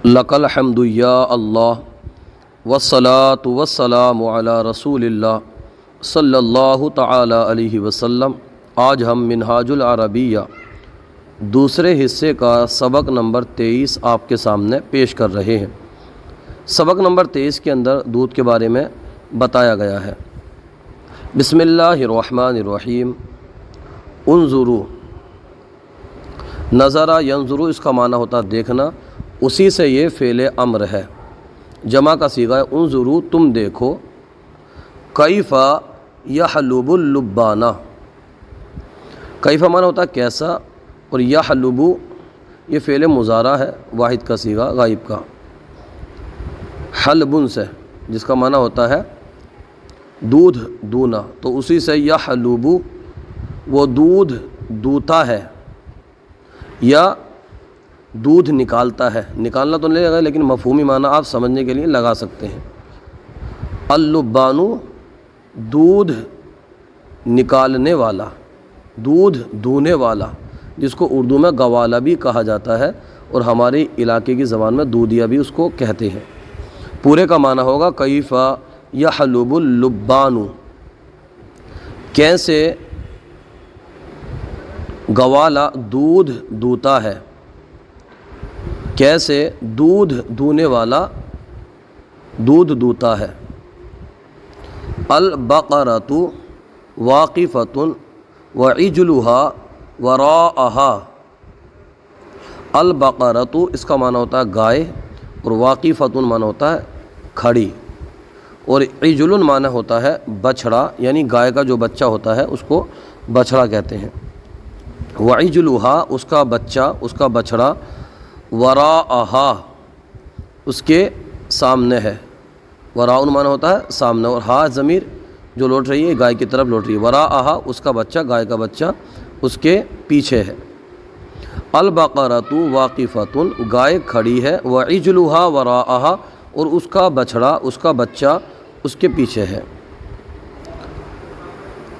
لکل حمد یا اللہ والصلاة والسلام علی رسول اللہ صلی اللہ تعالی علیہ وسلم۔ آج ہم منہاج العربیہ دوسرے حصے کا سبق نمبر 23 آپ کے سامنے پیش کر رہے ہیں۔ سبق نمبر 23 کے اندر دودھ کے بارے میں بتایا گیا ہے۔ بسم اللہ الرحمن الرحیم۔ انظروا، نظرہ ینظرو اس کا معنی ہوتا دیکھنا، اسی سے یہ فعل امر ہے، جمع کا صیغہ ہے انظروا تم دیکھو، کیف یحلب اللبانہ، کیف معنی ہوتا کیسا، اور یحلب یہ فعل مضارع ہے، واحد کا صیغہ غائب کا، حلبن سے جس کا معنی ہوتا ہے دودھ دونا، تو اسی سے یحلب وہ دودھ دوتا ہے یا دودھ نکالتا ہے، نکالنا تو نہیں لگا لیکن مفہومی معنی آپ سمجھنے کے لیے لگا سکتے ہیں۔ اللبانو دودھ نکالنے والا، دودھ دونے والا، جس کو اردو میں گوالا بھی کہا جاتا ہے اور ہمارے علاقے کی زبان میں دودھیا بھی اس کو کہتے ہیں۔ پورے کا معنی ہوگا کیف یحلب اللبانو، کیسے گوالا دودھ دوتا ہے، کیسے دودھ دونے والا دودھ دوتا ہے۔ البقرۃ واقفۃ وعجلها وراءها، البقرۃ اس کا معنی ہوتا ہے گائے، اور واقفۃ معنی ہوتا ہے کھڑی، اور عجل معنی ہوتا ہے بچھڑا، یعنی گائے کا جو بچہ ہوتا ہے اس کو بچھڑا کہتے ہیں۔ وعجلها اس کا بچہ، اس کا بچھڑا، وراءها اس کے سامنے ہے، وراء معنی ہوتا ہے سامنے، اور ہا ضمیر جو لوٹ رہی ہے گائے کی طرف لوٹ رہی ہے، وراءها اس کا بچہ، گائے کا بچہ اس کے پیچھے ہے۔ البقرۃ واقفۃ گائے کھڑی ہے، وعجلها وراءها اور اس کا بچھڑا، اس کا بچہ اس کے پیچھے ہے۔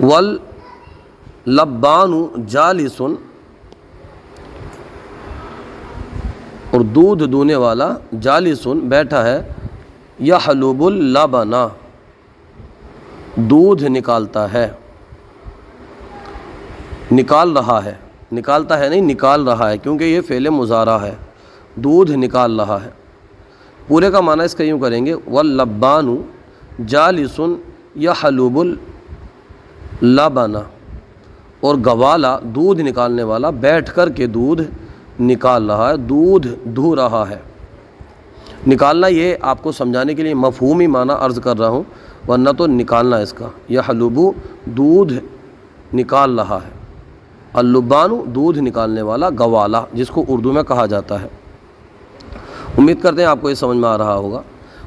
واللبان جالس اور دودھ دونے والا، جالسن بیٹھا ہے، یحلب اللبن دودھ نکالتا ہے، نکال رہا ہے، نکالتا ہے نہیں نکال رہا ہے، کیونکہ یہ فعل مضارع ہے، دودھ نکال رہا ہے۔ پورے کا معنی اس کا یوں کریں گے واللبان جالسن یحلب اللبن، اور گوالا دودھ نکالنے والا بیٹھ کر کے دودھ نکال رہا ہے، دودھ دھو رہا ہے۔ نکالنا یہ آپ کو سمجھانے کے لیے مفہومی معنی عرض کر رہا ہوں، ورنہ تو نکالنا اس کا، یحلب دودھ نکال رہا ہے، اللبان دودھ نکالنے والا، گوالا جس کو اردو میں کہا جاتا ہے۔ امید کرتے ہیں آپ کو یہ سمجھ میں آ رہا ہوگا۔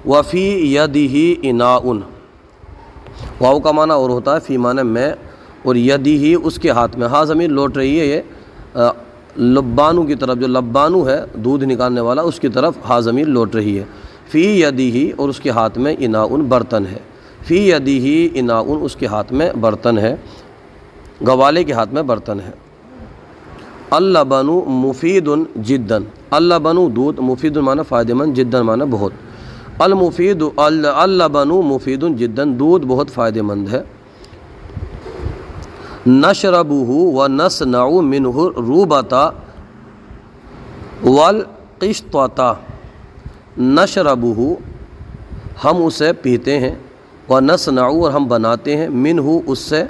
وفی یدہ اناء، واو کا معنی اور ہوتا ہے فی معنی میں، اور یدہ اس کے ہاتھ میں، ہاں ضمیر لوٹ رہی ہے یہ لبانو کی طرف، جو لبانو ہے دودھ نکالنے والا اس کی طرف ہاں ضمیر لوٹ رہی ہے۔ فی یدہ اور اس کے ہاتھ میں اناء برتن ہے، فی یدہ اناء اس کے ہاتھ میں برتن ہے، گوالے کے ہاتھ میں برتن ہے۔ اللبن مفید جدا، اللبن دودھ، مفید معنی فائدہ مند، جدا معنی بہت، المفید اللبن مفید جدا دودھ بہت فائدہ مند ہے۔ نشربہ ونصنع منہ الروبۃ والقشطۃ، نشربہ ہم اسے پیتے ہیں، ونصنع اور ہم بناتے ہیں، منہ اس سے،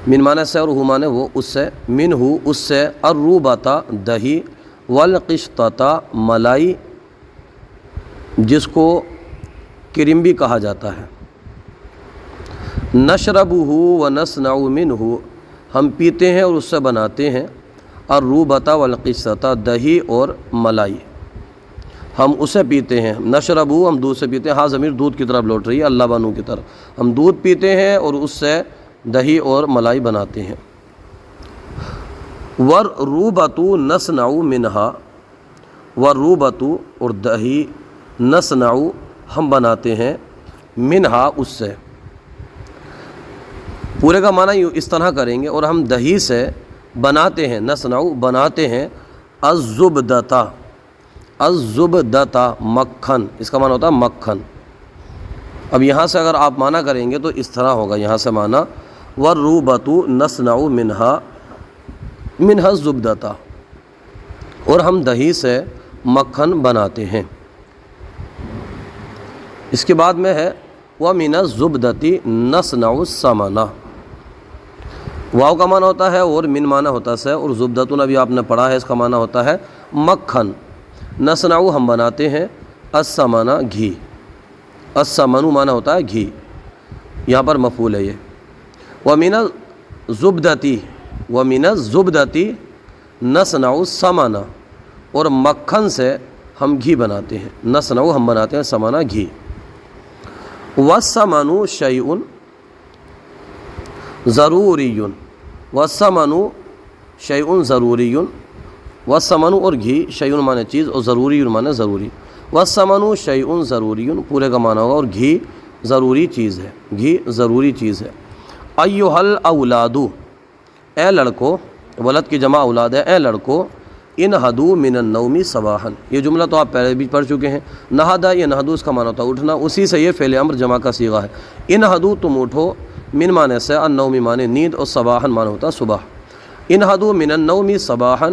من معنی سے اور ہو معنی وہ اس سے، منہ اس سے، الروبۃ دہی، والقشطۃ ملائی جس کو کریم بھی کہا جاتا ہے۔ نشربہ ونصنع منہ ہم پیتے ہیں اور اس سے بناتے ہیں، الروبۃ والقشطۃ دہی اور ملائی، ہم اسے پیتے ہیں۔ نشربہ ہم دودھ سے پیتے ہیں، ہاں ضمیر دودھ کی طرف لوٹ رہی ہے، اللبن کی طرف، ہم دودھ پیتے ہیں اور اس سے دہی اور ملائی بناتے ہیں۔ والروبۃ نصنع منہا، والروبۃ اور دہی، نصنع ہم بناتے ہیں، منہا اس سے۔ پورے کا معنی اس طرح کریں گے، اور ہم دہی سے بناتے ہیں، نصنع بناتے ہیں، الزبدۃ الزبدۃ مکھن، اس کا معنی ہوتا ہے مکھن۔ اب یہاں سے اگر آپ معنی کریں گے تو اس طرح ہوگا، یہاں سے معنی والروبۃ نصنع منها الزبدۃ، اور ہم دہی سے مکھن بناتے ہیں۔ اس کے بعد میں ہے وَمِنَ الزُّبْدَةِ نَصْنَعُ السَّمَنَ، واو کا معنی ہوتا ہے اور من معنی ہوتا ہے، اور زبدتن ابھی آپ نے پڑھا ہے، اس کا معنی ہوتا ہے مکھن۔ نصنع ہم بناتے ہیں، السمن گھی، السمن معنی ہوتا ہے گھی، یہاں پر مفعول ہے یہ۔ وَمِنَ الزُّبْدَةِ وَمِنَ الزُّبْدَةِ نصنع السمن، اور مکھن سے ہم گھی بناتے ہیں، نصنع ہم بناتے ہیں سمنہ گھی۔ والثمن شیء ضروری، والثمن شیء ضروری، والثمن اور گھی شیء معنی چیز اور ضروری معنی ضروری، والثمن شیء ضروری پورے کا معنی ہوگا، اور گھی ضروری چیز ہے، گھی ضروری چیز ہے۔ ایھا الاولاد، اے لڑکو، ولد کی جمع اولاد ہے، اے لڑکو، انہدو من النوم صباحا، یہ جملہ تو آپ پہلے بھی پڑھ چکے ہیں۔ نہدا، یہ نہدو اس کا معنی ہوتا ہے اٹھنا، اسی سے یہ فعل امر جمع کا صیغہ ہے۔ انہدو تم اٹھو، من معنی سے النوم معنی نیند، اور صباحا معنی ہوتا ہے صبح۔ انہدو من النوم صباحا،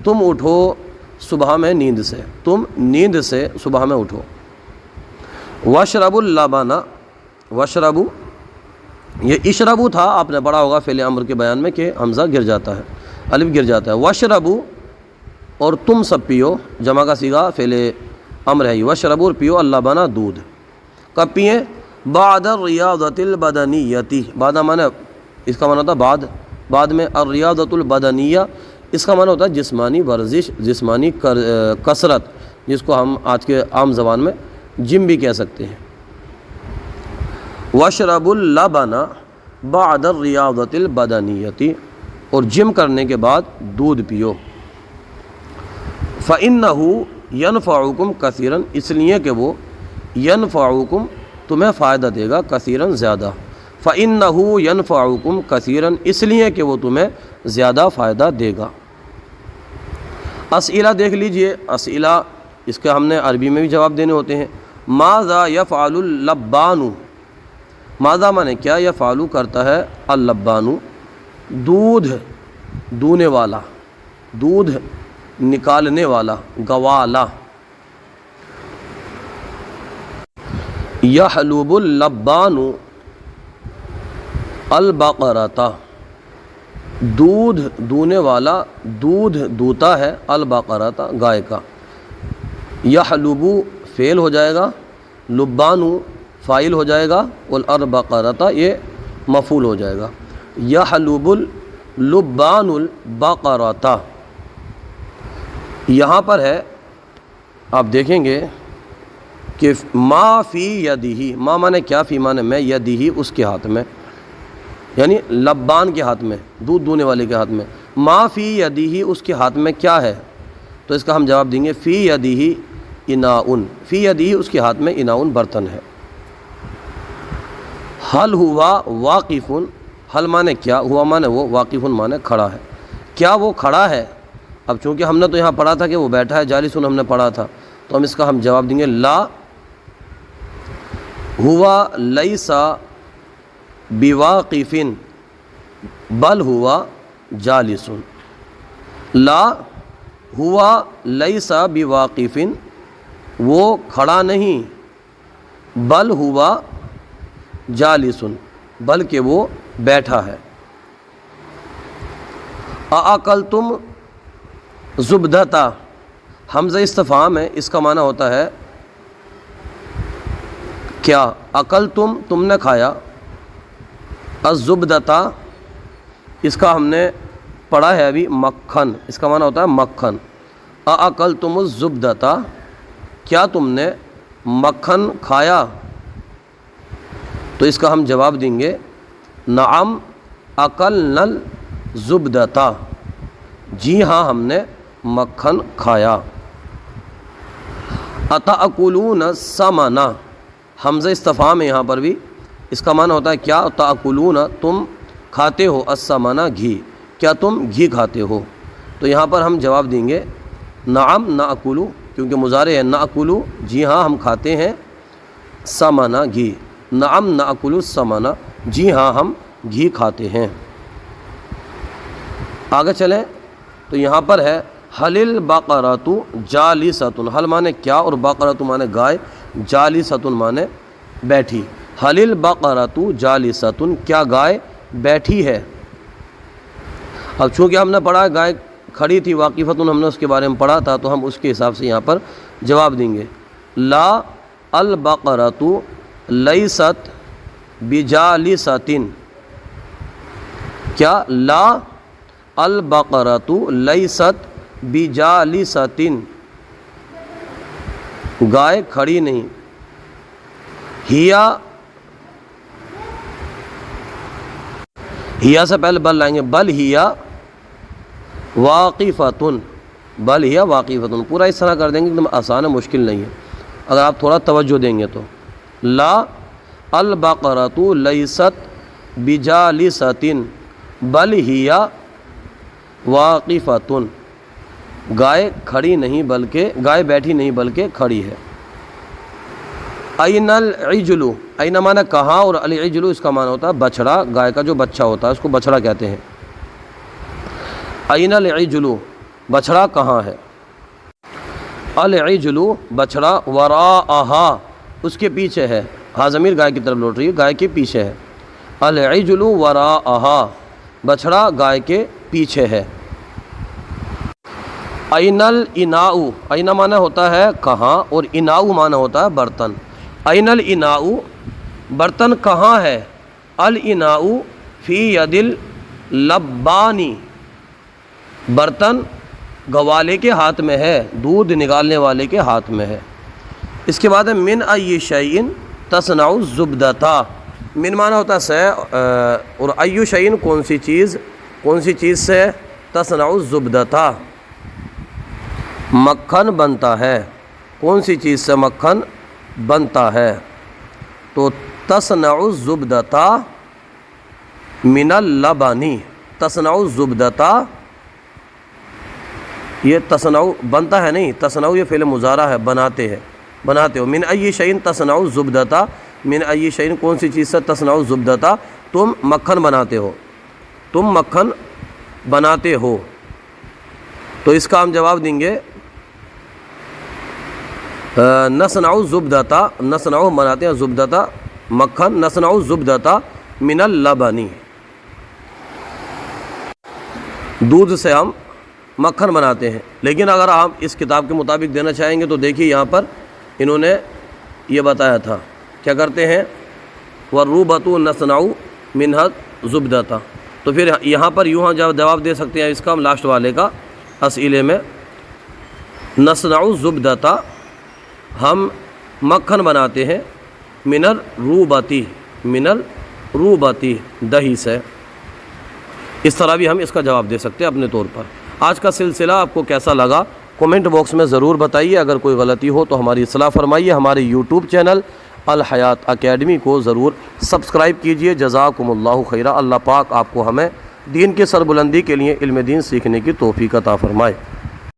تم اٹھو صبح میں نیند سے، تم نیند سے صبح میں اٹھو۔ واشربوا اللبن، واشربوا یہ اشربو تھا، آپ نے پڑھا ہوگا فعل امر کے بیان میں کہ حمزہ گر جاتا ہے، الف گر جاتا ہے۔ واشربوا، اور تم سب پیو، جمع کا صیغہ فعل امر ہے، واشربوا پیو، اللبن دودھ، کب پئیں؟ بعد الریاضۃ البدنیۃ، بعد معنی اس کا معنی ہوتا ہے بعد، بعد میں الریاضۃ البدنیہ اس کا معنی ہوتا ہے جسمانی ورزش، جسمانی کثرت، جس کو ہم آج کے عام زبان میں جم بھی کہہ سکتے ہیں۔ واشربوا اللبن بعد الریاضۃ البدنیۃ، اور جم کرنے کے بعد دودھ پیو۔ فَإِنَّهُ يَنْفَعُكُمْ كَثِيرًا، اس لیے کہ وہ يَنْفَعُكُمْ تمہیں فائدہ دے گا، کثیراً زیادہ۔ فَإِنَّهُ يَنْفَعُكُمْ كَثِيرًا، اس لیے کہ وہ تمہیں زیادہ فائدہ دے گا۔ اسئلہ دیکھ لیجئے، اسئلہ اس کے ہم نے عربی میں بھی جواب دینے ہوتے ہیں۔ ماذا يفعل اللبان، ماذا مانے کیا، یفعل کرتا ہے، اللبان دودھ دونے والا، دودھ نکالنے والا، گوالا۔ یحلب اللبان البقرۃ، دودھ دونے والا دودھ دوتا ہے، البقرۃ گائے کا۔ یحلب فعل ہو جائے گا، لبان فاعل ہو جائے گا، والبقرۃ یہ مفعول ہو جائے گا۔ یحلب اللبان البقرۃ، یہاں پر ہے آپ دیکھیں گے کہ ما فی یدہ، ما مانے کیا، فی مانے میں، یدہ اس کے ہاتھ میں، یعنی لبان کے ہاتھ میں، دودھ دونے والے کے ہاتھ میں۔ ما فی یدہ اس کے ہاتھ میں کیا ہے، تو اس کا ہم جواب دیں گے فی یدہ اناء، فی یدہ اس کے ہاتھ میں اناء برتن ہے۔ حل ہوا واقف، حل مانے کیا، ہوا مانے وہ، واقف مانے کھڑا ہے، کیا وہ کھڑا ہے؟ اب چونکہ ہم نے تو یہاں پڑھا تھا کہ وہ بیٹھا ہے، جالسن ہم نے پڑھا تھا، تو ہم اس کا ہم جواب دیں گے لا ہوا لیس بواقف بل ہوا جالس، لا ہوا لیس بواقف وہ کھڑا نہیں، بل ہوا جالس بلکہ وہ بیٹھا ہے۔ اَأَكَلْتُمْ زبدتا، حمزہ استفہام ہے، اس کا معنی ہوتا ہے کیا، اکلتم تم نے کھایا، الزبدتا اس کا ہم نے پڑھا ہے ابھی مکھن، اس کا معنی ہوتا ہے مکھن۔ اَأَكَلْتُمُ الزبدتا، کیا تم نے مکھن کھایا، تو اس کا ہم جواب دیں گے نعم اکلنا الزبدتا، جی ہاں ہم نے مکھن کھایا۔ اتأکلون السمن، حمزہ استفہام ہے یہاں پر بھی، اس کا معنی ہوتا ہے کیا، تأکلون تم کھاتے ہو، السمن گھی، کیا تم گھی کھاتے ہو، تو یہاں پر ہم جواب دیں گے نعم نأکل، کیونکہ مضارع ہے ناکلو، جی ہاں ہم کھاتے ہیں، سمنا گھی، نعم ناکلو السمنا، جی ہاں ہم گھی کھاتے ہیں۔ آگے چلیں تو یہاں پر ہے حل البقرۃ جالستۃ، حل مانے کیا اور بقرۃ مانے گائے، جالستۃ مانے بیٹھی۔ حل البقرۃ جالستۃ، کیا گائے بیٹھی ہے؟ اب چونکہ ہم نے پڑھا ہے گائے کھڑی تھی، واقفتۃ ہم نے اس کے بارے میں پڑھا تھا، تو ہم اس کے حساب سے یہاں پر جواب دیں گے۔ لا البقرۃ لیست بجالستۃ، کیا لا البقرۃ لیست بجالستۃ، گائے کھڑی نہیں۔ ہیا سے پہلے بل لائیں گے، بل ہیا واقفتن، بل ہیا واقفتن، پورا اس طرح کر دیں گے، ایک دم آسان ہے، مشکل نہیں ہے اگر آپ تھوڑا توجہ دیں گے تو۔ لا البقرۃ لیست بجالستۃ بل ہیا واقفتن، گائے کھڑی نہیں بلکہ گائے بیٹھی نہیں بلکہ کھڑی ہے۔ این العجل، این معنی کہاں، اور العجل اس کا معنی ہوتا ہے بچڑا، گائے کا جو بچہ ہوتا ہے اس کو بچڑا کہتے ہیں۔ این العجل، بچڑا کہاں ہے؟ العجل بچڑا، وراءہا اس کے پیچھے ہے، ہاں ضمیر گائے کی طرف لوٹ رہی ہے، گائے کے پیچھے ہے۔ العجل وراءہا، بچڑا گائے کے پیچھے ہے۔ این الاناء، این معنی ہوتا ہے کہاں اور اناء معنی ہوتا ہے برتن۔ این الاناء، برتن کہاں ہے؟ الاناء فی ید اللبانی، برتن گوالے کے ہاتھ میں ہے، دودھ نکالنے والے کے ہاتھ میں ہے۔ اس کے بعد ہے من ای شیء تصنع الزبدۃ، من معنی ہوتا ہے سے، اور ای شیء کون سی چیز، کون سی چیز سے، تصنع الزبدۃ مکھن بنتا ہے، کون سی چیز سے مکھن بنتا ہے؟ تو تصنع الزبدۃ من اللبن، تصنع الزبدۃ، یہ تصنع بنتا ہے نہیں، تصنع یہ فعل مضارع ہے، بناتے ہے، بناتے ہو۔ من ای شیء تصنع الزبدۃ، من ای شیء کون سی چیز سے، تصنع الزبدۃ تم مکھن بناتے ہو، تم مکھن بناتے ہو۔ تو اس کا ہم جواب دیں گے نصنع الزبدۃ، نصنع بناتے ہیں، زبدۃ مکھن، نصنع الزبدۃ من اللبن، دودھ سے ہم مکھن بناتے ہیں۔ لیکن اگر آپ اس کتاب کے مطابق دینا چاہیں گے تو دیکھیے یہاں پر انہوں نے یہ بتایا تھا، کیا کرتے ہیں، والروبۃ نصنع منھا الزبدۃ، تو پھر یہاں پر یوں جواب دے سکتے ہیں اس کا، ہم لاسٹ والے کا اسئلے میں، نصنع الزبدۃ ہم مکھن بناتے ہیں، من الروبۃ، من الروبۃ دہی سے۔ اس طرح بھی ہم اس کا جواب دے سکتے ہیں اپنے طور پر۔ آج کا سلسلہ آپ کو کیسا لگا کومنٹ باکس میں ضرور بتائیے، اگر کوئی غلطی ہو تو ہماری اصلاح فرمائیے۔ ہمارے یوٹیوب چینل الحیات اکیڈمی کو ضرور سبسکرائب کیجئے۔ جزاکم اللہ خیرہ، اللہ پاک آپ کو ہمیں دین کی سربلندی کے لیے علم دین سیکھنے کی توفیق عطا فرمائے۔